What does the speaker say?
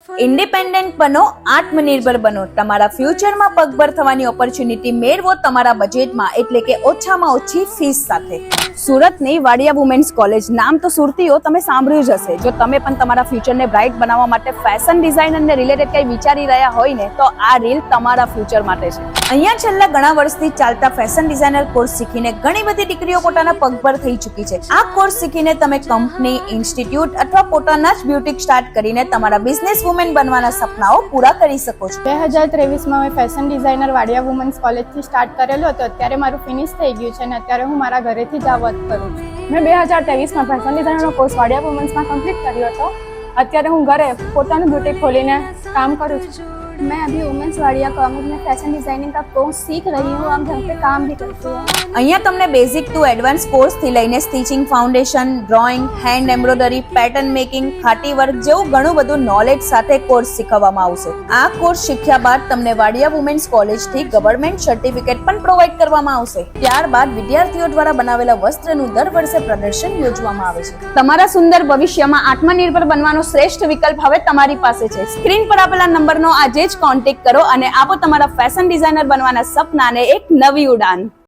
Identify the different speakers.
Speaker 1: Independent બનો, આત્મનિર્ભર બનો, તમારા ફ્યુચરમાં પગભર થવાની ઓપોર્ચ્યુનિટી મેળવો તમારા બજેટમાં, એટલે કે ઓછામાં ઓછી ફીસ સાથે. સુરતની વાડિયા વુમેન્સ કોલેજ, નામ તો સુરતીઓ તમે સાંભળ્યું જ હશે. જો તમે પણ તમારા ફ્યુચરને બ્રાઇટ બનાવવા માટે ફેશન ડિઝાઇનર ને રિલેટેડ કંઈ વિચારી રહ્યા હોય ને, તો આ રીલ તમારા ફ્યુચર માટે છે. અહીંયા છેલ્લા ઘણા વર્ષથી ચાલતા ફેશન ડિઝાઇનર કોર્સ શીખીને ઘણી બધી દીકરીઓ પોતાના પગભર થઈ ચૂકી છે. આ કોર્સ શીખીને તમે કંપની, ઇન્સ્ટિટ્યૂટ અથવા પોતાના જ બ્યુટિક સ્ટાર્ટ કરીને તમારા બિઝનેસ વુમેન બનવાના સપનાઓ પૂરા કરી શકો છો.
Speaker 2: 2023માં મેં ફેશન ડિઝાઇનર વાડિયા વુમન્સ કોલેજથી સ્ટાર્ટ કરેલો હતો. અત્યારે મારું ફિનિશ થઈ ગયું છે અને અત્યારે હું મારા ઘરેથી જ આ વર્ક કરું છું. મેં 2023માં ફેશન ડિઝાઇનરનો કોર્સ વાડિયા વુમન્સમાં કમ્પ્લીટ કર્યો હતો. અત્યારે હું ઘરે પોતાનું બ્યુટિક ખોલીને કામ કરું છું. मैं अभी वुमेन्स वाडिया कॉलेज में फैशन डिजाइनिंग का कोर्स सीख रही हूँ. हम घर पे काम भी करती हैं.
Speaker 1: અહીંયા તમને બેઝિક ટુ એડવાન્સ કોર્સ થી લઈને stitching, foundation, drawing, hand embroidery, pattern making, ખાટી વર્ક જેવું ઘણું બધું નોલેજ સાથે કોર્સ શીખવવામાં આવશે. આ કોર્સ શીખ્યા બાદ તમને વાડિયા વુમેન્સ કોલેજ થી ગવર્મેન્ટ સર્ટિફિકેટ પણ પ્રોવાઈડ કરવામાં આવશે. ત્યારબાદ વિદ્યાર્થીઓ દ્વારા બનાવેલા વસ્ત્રનું દર વર્ષે પ્રદર્શન યોજવામાં આવે છે. તમારા સુંદર ભવિષ્યમાં આત્મનિર્ભર બનવાનો શ્રેષ્ઠ વિકલ્પ હવે તમારી પાસે છે. સ્ક્રીન પર આપેલા નંબરનો આજે જ કોન્ટેક્ટ કરો અને આપો તમારા ફેશન ડિઝાઇનર બનવાના સપનાને એક નવી ઉડાન.